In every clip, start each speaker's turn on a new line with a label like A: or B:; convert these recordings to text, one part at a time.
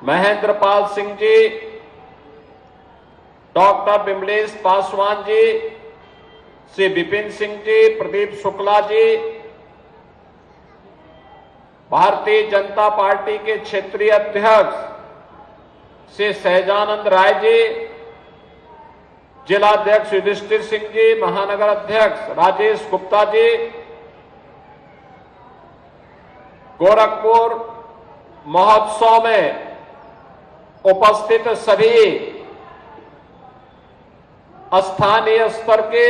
A: Mahendra Pal Singh ji, doctor Vimlesh Paswan ji, Shri Vipin Singh ji, Pradeep Shukla ji, Bharatiya Janata party के क्षेत्रीय अध्यक्ष श्री सहजानंद राय जी, जिलाध्यक्ष युधिष्ठिर सिंह जी, महानगर अध्यक्ष राजेश गुप्ता जी, गोरखपुर महोत्सव में उपस्थित सभी स्थानीय स्तर के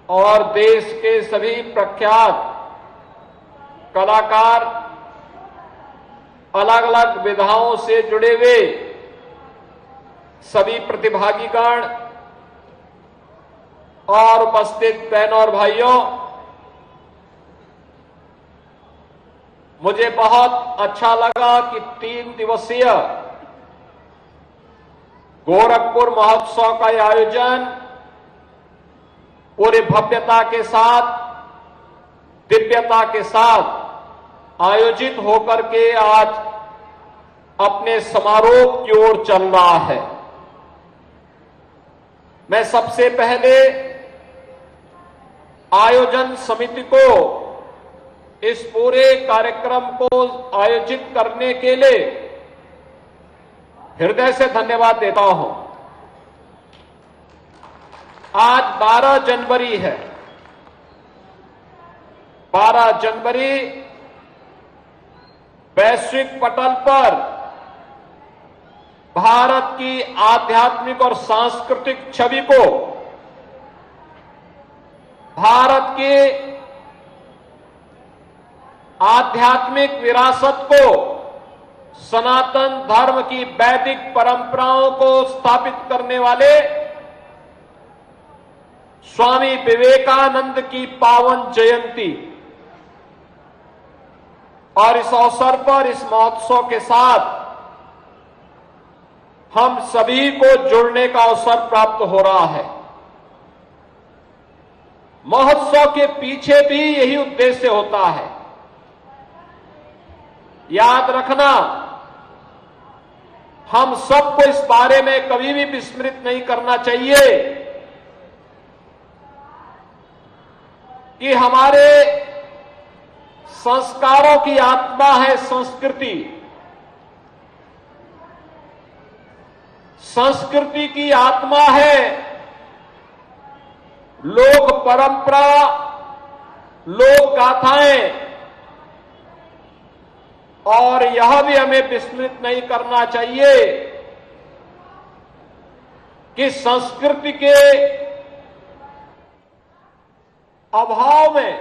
A: और देश के सभी प्रख्यात कलाकार, अलग अलग विधाओं से जुड़े हुए सभी प्रतिभागीगण और उपस्थित बहनों और भाइयों, मुझे बहुत अच्छा लगा कि 3 दिवसीय गोरखपुर महोत्सव का आयोजन पूरी भव्यता के साथ, दिव्यता के साथ आयोजित होकर के आज अपने समारोह की ओर चल रहा है। मैं सबसे पहले आयोजन समिति को इस पूरे कार्यक्रम को आयोजित करने के लिए हृदय से धन्यवाद देता हूं। आज 12 जनवरी है। 12 जनवरी वैश्विक पटल पर भारत की आध्यात्मिक और सांस्कृतिक छवि को, भारत की आध्यात्मिक विरासत को, सनातन धर्म की वैदिक परंपराओं को स्थापित करने वाले स्वामी विवेकानंद की पावन जयंती और इस अवसर पर इस महोत्सव के साथ हम सभी को जुड़ने का अवसर प्राप्त हो रहा है। महोत्सव के पीछे भी यही उद्देश्य होता है। याद रखना, हम सबको इस बारे में कभी भी विस्मृत नहीं करना चाहिए कि हमारे संस्कारों की आत्मा है संस्कृति। संस्कृति की आत्मा है लोक परंपरा, लोक गाथाएं, और यह भी हमें विस्मृत नहीं करना चाहिए कि संस्कृति के अभाव में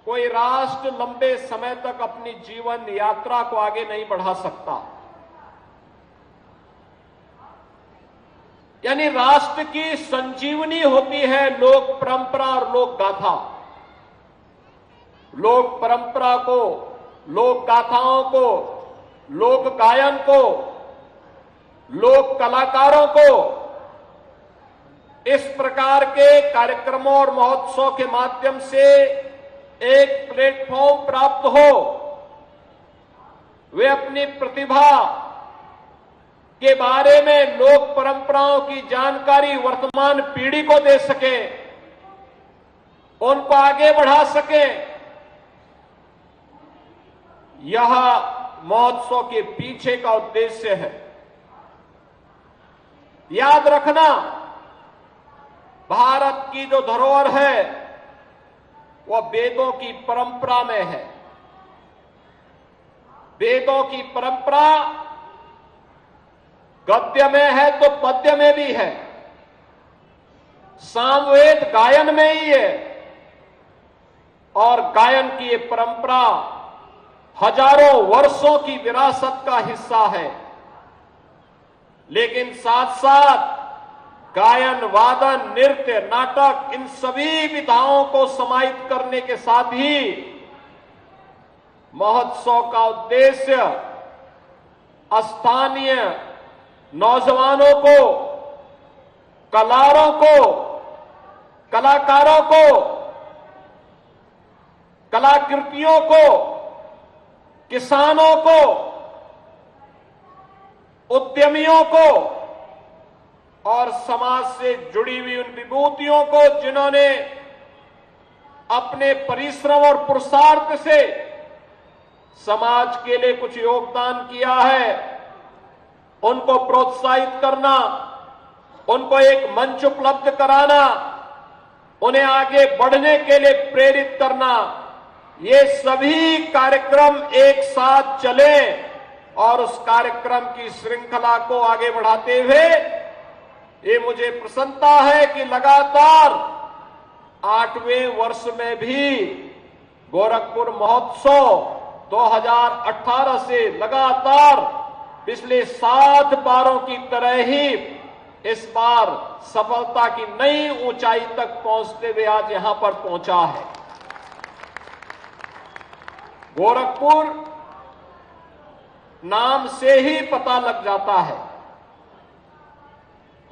A: कोई राष्ट्र लंबे समय तक अपनी जीवन यात्रा को आगे नहीं बढ़ा सकता। यानी राष्ट्र की संजीवनी होती है लोक परंपरा और लोक गाथा। लोक परंपरा को, लोक गाथाओं को, लोक गायन को, लोक कलाकारों को इस प्रकार के कार्यक्रमों और महोत्सव के माध्यम से एक प्लेटफॉर्म प्राप्त हो, वे अपनी प्रतिभा के बारे में, लोक परंपराओं की जानकारी वर्तमान पीढ़ी को दे सके, उनको आगे बढ़ा सके। यह महोत्सव के पीछे का उद्देश्य है। याद रखना, भारत की जो धरोहर है वह वेदों की परंपरा में है। वेदों की परंपरा गद्य में है तो पद्य में भी है, सामवेद गायन में ही है, और गायन की ये परंपरा हजारों वर्षों की विरासत का हिस्सा है। लेकिन साथ साथ गायन, वादन, नृत्य, नाटक, इन सभी विधाओं को समाहित करने के साथ ही महोत्सव का उद्देश्य स्थानीय नौजवानों को, कलाकारों को, कलाकृतियों को, किसानों को उद्यमियों को और समाज से जुड़ी हुई उन विभूतियों को जिन्होंने अपने परिश्रम और पुरुषार्थ से समाज के लिए कुछ योगदान किया है, उनको प्रोत्साहित करना, उनको एक मंच उपलब्ध कराना, उन्हें आगे बढ़ने के लिए प्रेरित करना, ये सभी कार्यक्रम एक साथ चले और उस कार्यक्रम की श्रृंखला को आगे बढ़ाते हुए ये मुझे प्रसन्नता है कि लगातार 8वें वर्ष में भी गोरखपुर महोत्सव 2018 से लगातार पिछले 7 बारों की तरह ही इस बार सफलता की नई ऊंचाई तक पहुंचते हुए आज यहां पर पहुंचा है। गोरखपुर नाम से ही पता लग जाता है,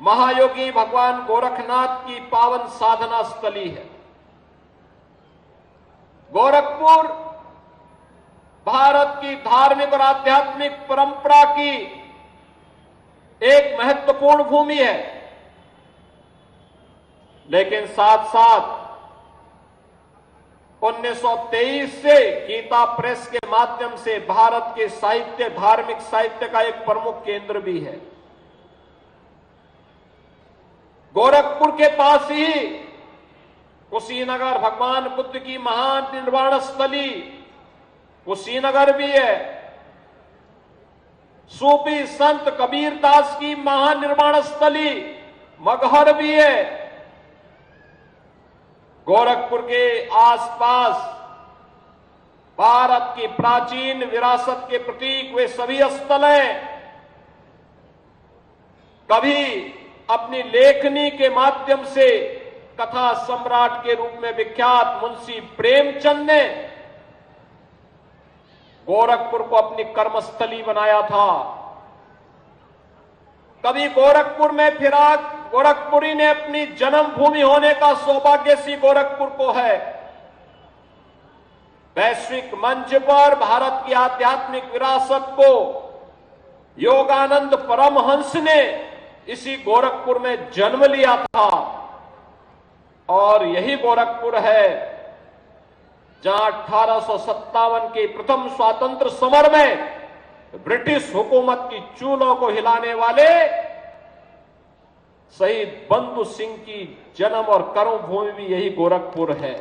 A: महायोगी भगवान गोरखनाथ की पावन साधना स्थली है। गोरखपुर भारत की धार्मिक और आध्यात्मिक परंपरा की एक महत्वपूर्ण भूमि है, लेकिन साथ साथ 1923 से गीता प्रेस के माध्यम से भारत के साहित्य, धार्मिक साहित्य का एक प्रमुख केंद्र भी है। गोरखपुर के पास ही कुशीनगर भगवान बुद्ध की महान निर्वाण स्थली कुशीनगर भी है, सूफी संत कबीरदास की महान निर्वाण स्थली मगहर भी है। गोरखपुर के आसपास भारत की प्राचीन विरासत के प्रतीक वे सभी स्थल हैं। कभी अपनी लेखनी के माध्यम से कथा सम्राट के रूप में विख्यात मुंशी प्रेमचंद ने गोरखपुर को अपनी कर्मस्थली बनाया था। कभी गोरखपुर में फिरा गोरखपुरी ने अपनी जन्मभूमि होने का सौभाग्य इसी गोरखपुर को है। वैश्विक मंच पर भारत की आध्यात्मिक विरासत को योगानंद परमहंस ने इसी गोरखपुर में जन्म लिया था और यही गोरखपुर है जहां 1857 के प्रथम स्वातंत्र समर में ब्रिटिश हुकूमत की चूलों को हिलाने वाले शहीद बंधु सिंह की जन्म और कर्मभूमि भी यही गोरखपुर है।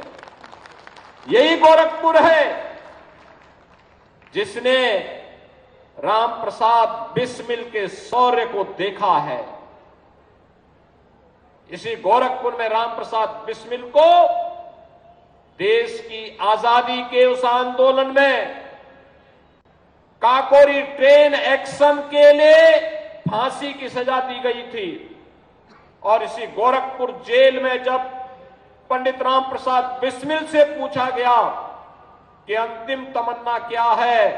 A: यही गोरखपुर है जिसने राम प्रसाद बिस्मिल के शौर्य को देखा है। इसी गोरखपुर में राम प्रसाद बिस्मिल को देश की आजादी के उस आंदोलन में काकोरी ट्रेन एक्शन के लिए फांसी की सजा दी गई थी और इसी गोरखपुर जेल में जब पंडित राम प्रसाद बिस्मिल से पूछा गया कि अंतिम तमन्ना क्या है,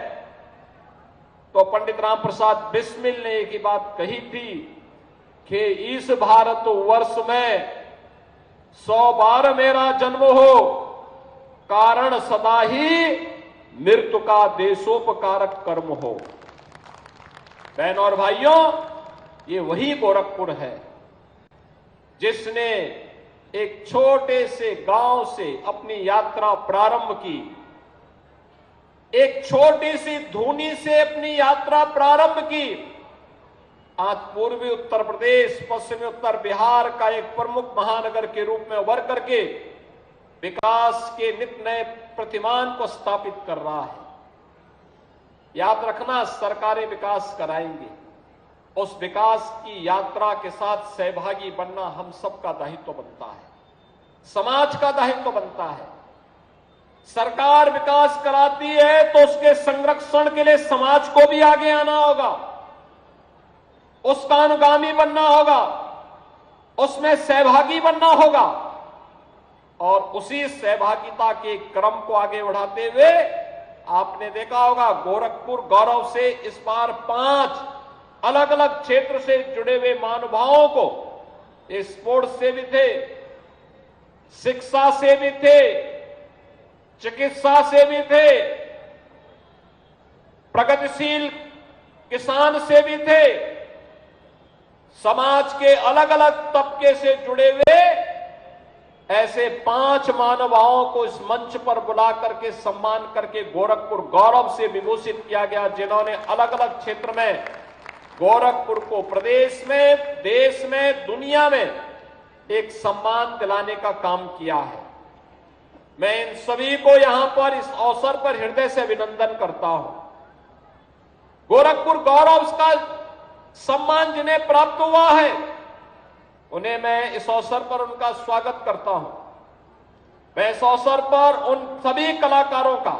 A: तो पंडित राम प्रसाद बिस्मिल ने एक ही बात कही थी कि इस भारत वर्ष में 100 बार मेरा जन्म हो, कारण सदा ही मृत्यु का देशोपकारक कर्म हो। बहनों और भाइयों, ये वही गोरखपुर है जिसने एक छोटे से गांव से अपनी यात्रा प्रारंभ की, एक छोटी सी धूनी से अपनी यात्रा प्रारंभ की। आज पूर्वी उत्तर प्रदेश, पश्चिमी उत्तर बिहार का एक प्रमुख महानगर के रूप में उभर करके विकास के नित नए प्रतिमान को स्थापित कर रहा है। याद रखना, सरकारें विकास कराएंगी, उस विकास की यात्रा के साथ सहभागी बनना हम सबका दायित्व बनता है, समाज का दायित्व बनता है। सरकार विकास कराती है तो उसके संरक्षण के लिए समाज को भी आगे आना होगा, उसका अनुगामी बनना होगा, उसमें सहभागी बनना होगा और उसी सहभागिता के क्रम को आगे बढ़ाते हुए आपने देखा होगा गोरखपुर गौरव से इस बार 5 अलग अलग क्षेत्र से जुड़े हुए महानुभावों को, स्पोर्ट्स से भी थे, शिक्षा से भी थे, चिकित्सा से भी थे, प्रगतिशील किसान से भी थे, समाज के अलग अलग तबके से जुड़े हुए ऐसे 5 महानुभावों को इस मंच पर बुला करके सम्मान करके गोरखपुर गौरव से विभूषित किया गया, जिन्होंने अलग अलग क्षेत्र में गोरखपुर को प्रदेश में, देश में, दुनिया में एक सम्मान दिलाने का काम किया है। मैं इन सभी को यहां पर इस अवसर पर हृदय से अभिनंदन करता हूं। गोरखपुर गौरव का सम्मान जिन्हें प्राप्त हुआ है, उन्हें मैं इस अवसर पर उनका स्वागत करता हूं। मैं इस अवसर पर उन सभी कलाकारों का,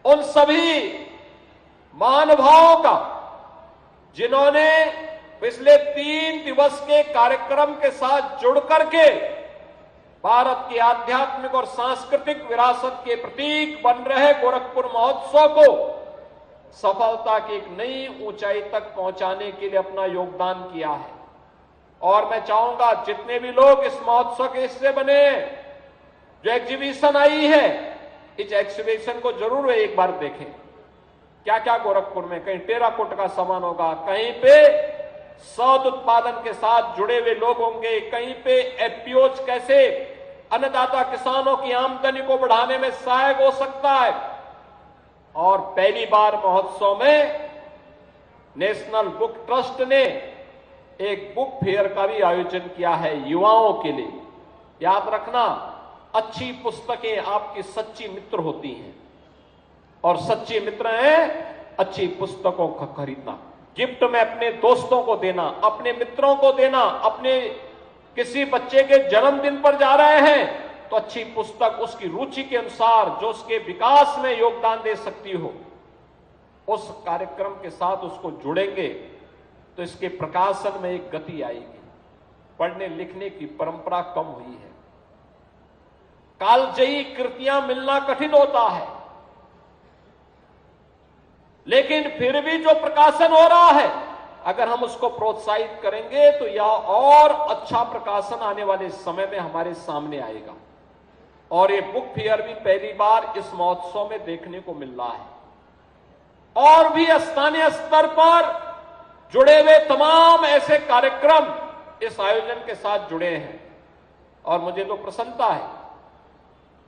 A: उन सभी महानुभावों का, जिन्होंने पिछले 3 दिवस के कार्यक्रम के साथ जुड़ करके भारत की आध्यात्मिक और सांस्कृतिक विरासत के प्रतीक बन रहे गोरखपुर महोत्सव को सफलता की एक नई ऊंचाई तक पहुंचाने के लिए अपना योगदान किया है। और मैं चाहूंगा जितने भी लोग इस महोत्सव के हिस्से बने, जो एग्जीबिशन आई है, इस एग्जीबिशन को जरूर एक बार देखें। क्या क्या गोरखपुर में, कहीं टेराकोट का सामान होगा, कहीं पे शहद उत्पादन के साथ जुड़े हुए लोग होंगे, कहीं पे एफपीओज कैसे अन्नदाता किसानों की आमदनी को बढ़ाने में सहायक हो सकता है। और पहली बार महोत्सव में नेशनल बुक ट्रस्ट ने एक बुक फेयर का भी आयोजन किया है युवाओं के लिए। याद रखना, अच्छी पुस्तकें आपकी सच्ची मित्र होती हैं, और सच्चे मित्र हैं अच्छी पुस्तकों का खरीदना, गिफ्ट में अपने दोस्तों को देना, अपने मित्रों को देना। अपने किसी बच्चे के जन्मदिन पर जा रहे हैं तो अच्छी पुस्तक उसकी रुचि के अनुसार जो उसके विकास में योगदान दे सकती हो, उस कार्यक्रम के साथ उसको जुड़ेंगे तो इसके प्रकाशन में एक गति आएगी। पढ़ने लिखने की परंपरा कम हुई है, कालजयी कृतियां मिलना कठिन होता है, लेकिन फिर भी जो प्रकाशन हो रहा है, अगर हम उसको प्रोत्साहित करेंगे तो यह और अच्छा प्रकाशन आने वाले समय में हमारे सामने आएगा। और ये बुक फेयर भी पहली बार इस महोत्सव में देखने को मिल रहा है। और भी स्थानीय स्तर पर जुड़े हुए तमाम ऐसे कार्यक्रम इस आयोजन के साथ जुड़े हैं, और मुझे तो प्रसन्नता है,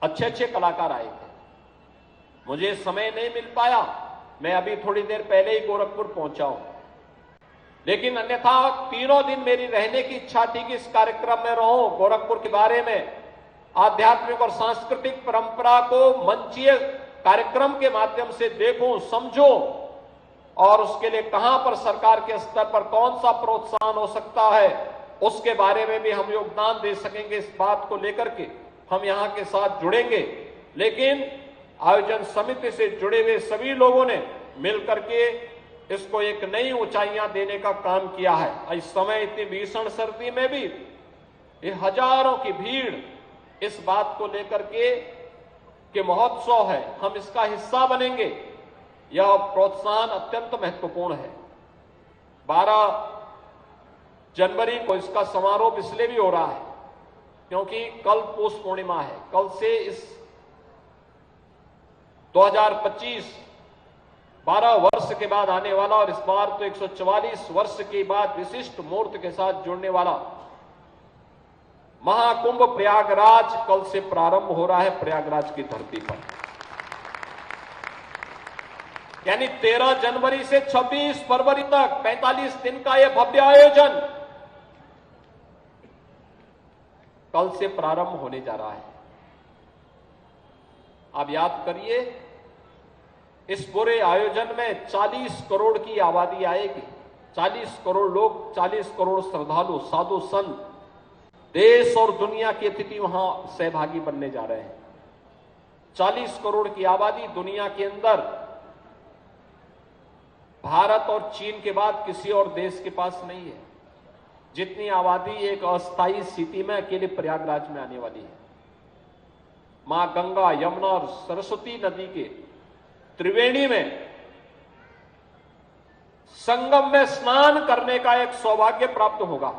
A: अच्छे अच्छे कलाकार आए थे। मुझे समय नहीं मिल पाया, मैं अभी थोड़ी देर पहले ही गोरखपुर पहुंचा हूं, लेकिन अन्यथा तीनों दिन मेरी रहने की इच्छा थी कि इस कार्यक्रम में रहूं, गोरखपुर के बारे में, आध्यात्मिक और सांस्कृतिक परंपरा को मंचीय कार्यक्रम के माध्यम से देखूं, समझूं, और उसके लिए कहां पर सरकार के स्तर पर कौन सा प्रोत्साहन हो सकता है, उसके बारे में भी हम योगदान दे सकेंगे। इस बात को लेकर के हम यहां के साथ जुड़ेंगे। लेकिन आयोजन समिति से जुड़े हुए सभी लोगों ने मिलकर के इसको एक नई ऊंचाइयां देने का काम किया है। इस समय इतनी भीषण सर्दी में भी ये हजारों की भीड़ इस बात को लेकर के महोत्सव है, हम इसका हिस्सा बनेंगे, यह प्रोत्साहन अत्यंत महत्वपूर्ण है। 12 जनवरी को इसका समारोह इसलिए भी हो रहा है क्योंकि कल पौष पूर्णिमा है। कल से इस 2025 12 वर्ष के बाद आने वाला, और इस बार तो 144 वर्ष के बाद विशिष्ट मूर्त के साथ जुड़ने वाला महाकुंभ प्रयागराज कल से प्रारंभ हो रहा है, प्रयागराज की धरती पर। यानी 13 जनवरी से 26 फरवरी तक 45 दिन का यह भव्य आयोजन कल से प्रारंभ होने जा रहा है। आप याद करिए, इस पूरे आयोजन में 40 करोड़ की आबादी आएगी। 40 करोड़ लोग, 40 करोड़ श्रद्धालु, साधु संत, देश और दुनिया के अतिथि वहां सहभागी बनने जा रहे हैं। 40 करोड़ की आबादी दुनिया के अंदर भारत और चीन के बाद किसी और देश के पास नहीं है। जितनी आबादी एक अस्थायी स्थिति में अकेले प्रयागराज में आने वाली है। मां गंगा, यमुना और सरस्वती नदी के त्रिवेणी में संगम में स्नान करने का एक सौभाग्य प्राप्त होगा।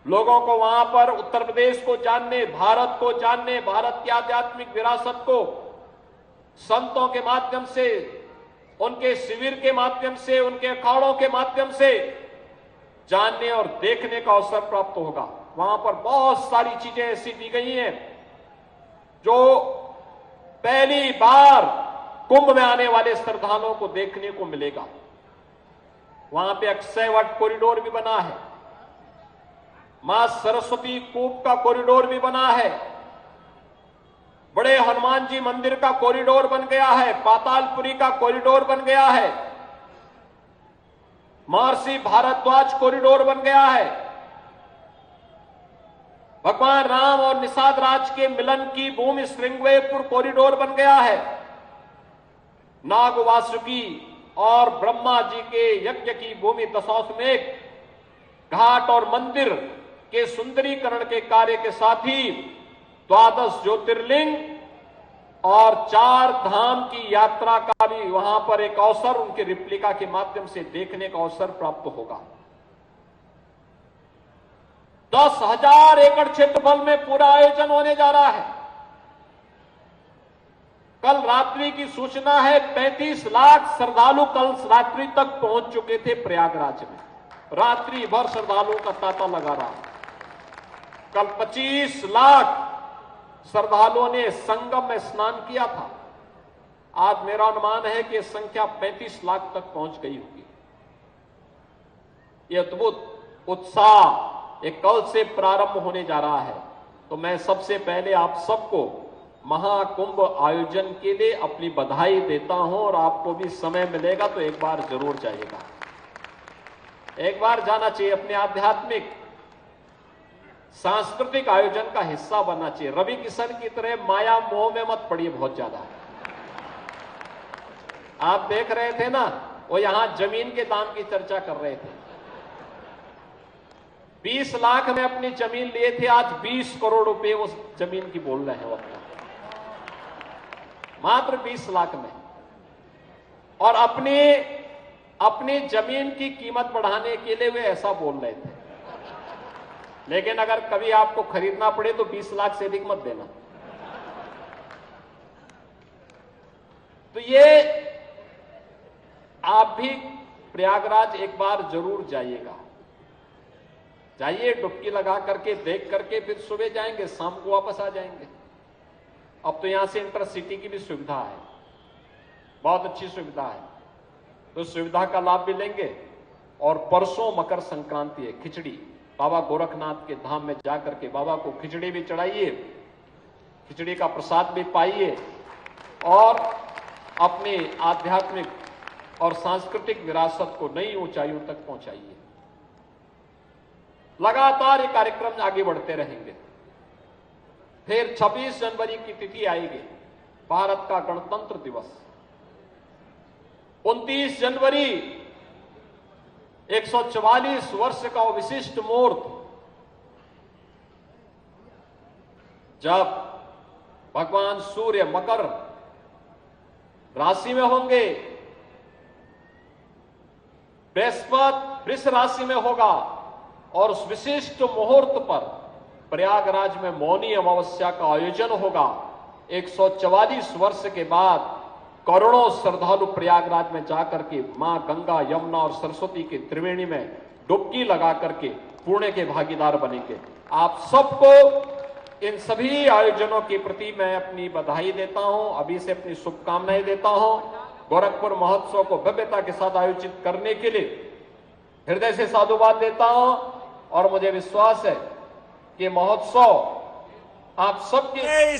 A: लोगों को वहां पर उत्तर प्रदेश को जानने, भारत को जानने, भारत की आध्यात्मिक विरासत को संतों के माध्यम से उनके शिविर के माध्यम से, उनके अखाड़ों के माध्यम से जानने और देखने का अवसर प्राप्त होगा। वहां पर बहुत सारी चीजें ऐसी दी गई हैं जो पहली बार कुंभ में आने वाले श्रद्धालुओं को देखने को मिलेगा। वहां पे अक्षय वट कॉरिडोर भी बना है, मां सरस्वती कूप का कॉरिडोर भी बना है, बड़े हनुमान जी मंदिर का कॉरिडोर बन गया है, पातालपुरी का कॉरिडोर बन गया है, महर्षि भारद्वाज कॉरिडोर बन गया है, भगवान राम और निषाद राज के मिलन की भूमि श्रृंगवेरपुर कॉरिडोर बन गया है, नाग वासुकी और ब्रह्मा जी के यज्ञ की भूमि दशाश्वमेध घाट और मंदिर के सुंदरीकरण के कार्य के साथ ही 12 ज्योतिर्लिंग और 4 धाम की यात्रा का भी वहां पर एक अवसर उनके रिप्लिका के माध्यम से देखने का अवसर प्राप्त होगा। 10,000 एकड़ क्षेत्रफल में पूरा आयोजन होने जा रहा है। कल रात्रि की सूचना है 35 लाख श्रद्धालु कल रात्रि तक पहुंच चुके थे प्रयागराज में। रात्रि भर श्रद्धालुओं का तांता लगा रहा। कल 25 लाख श्रद्धालुओं ने संगम में स्नान किया था। आज मेरा अनुमान है कि संख्या 35 लाख तक पहुंच गई होगी। यह अद्भुत उत्साह एक कल से प्रारंभ होने जा रहा है। तो मैं सबसे पहले आप सबको महाकुंभ आयोजन के लिए अपनी बधाई देता हूं और आपको भी समय मिलेगा तो एक बार जरूर जाइएगा, एक बार जाना चाहिए। अपने आध्यात्मिक सांस्कृतिक आयोजन का हिस्सा बनना चाहिए। रवि किशन की तरह माया मोह में मत पड़िए बहुत ज्यादा। आप देख रहे थे ना, वो यहां जमीन के दाम की चर्चा कर रहे थे। 20 लाख में अपनी जमीन लिए थे, आज 20 करोड़ रुपए उस जमीन की बोल रहे हैं वो अपना, मात्र 20 लाख में। और अपनी जमीन की कीमत बढ़ाने के लिए वे ऐसा बोल रहे थे। लेकिन अगर कभी आपको खरीदना पड़े तो 20 लाख से अधिक मत देना। तो ये आप भी प्रयागराज एक बार जरूर जाइएगा। जाइए, डुबकी लगा करके देख करके फिर सुबह जाएंगे, शाम को वापस आ जाएंगे। अब तो यहां से इंटरसिटी की भी सुविधा है, बहुत अच्छी सुविधा है। तो सुविधा का लाभ भी लेंगे। और परसों मकर संक्रांति है, खिचड़ी बाबा गोरखनाथ के धाम में जाकर के बाबा को खिचड़ी भी चढ़ाइए, खिचड़ी का प्रसाद भी पाइए और अपने आध्यात्मिक और सांस्कृतिक विरासत को नई ऊंचाइयों तक पहुंचाइए। लगातार ये कार्यक्रम आगे बढ़ते रहेंगे। फिर 26 जनवरी की तिथि आएगी, भारत का गणतंत्र दिवस। 29 जनवरी 144 वर्ष का विशिष्ट मुहूर्त, जब भगवान सूर्य मकर राशि में होंगे, बृहस्पति वृष राशि में होगा और उस विशिष्ट मुहूर्त पर प्रयागराज में मौनी अमावस्या का आयोजन होगा। 144 वर्ष के बाद करोड़ों श्रद्धालु प्रयागराज में जाकर के मां गंगा, यमुना और सरस्वती के त्रिवेणी में डुबकी लगा करके पुण्य के भागीदार बनेंगे। आप सबको इन सभी आयोजनों के प्रति मैं अपनी बधाई देता हूं, अभी से अपनी शुभकामनाएं देता हूं। गोरखपुर महोत्सव को भव्यता के साथ आयोजित करने के लिए हृदय से साधुवाद देता हूं और मुझे विश्वास है कि महोत्सव आप सबके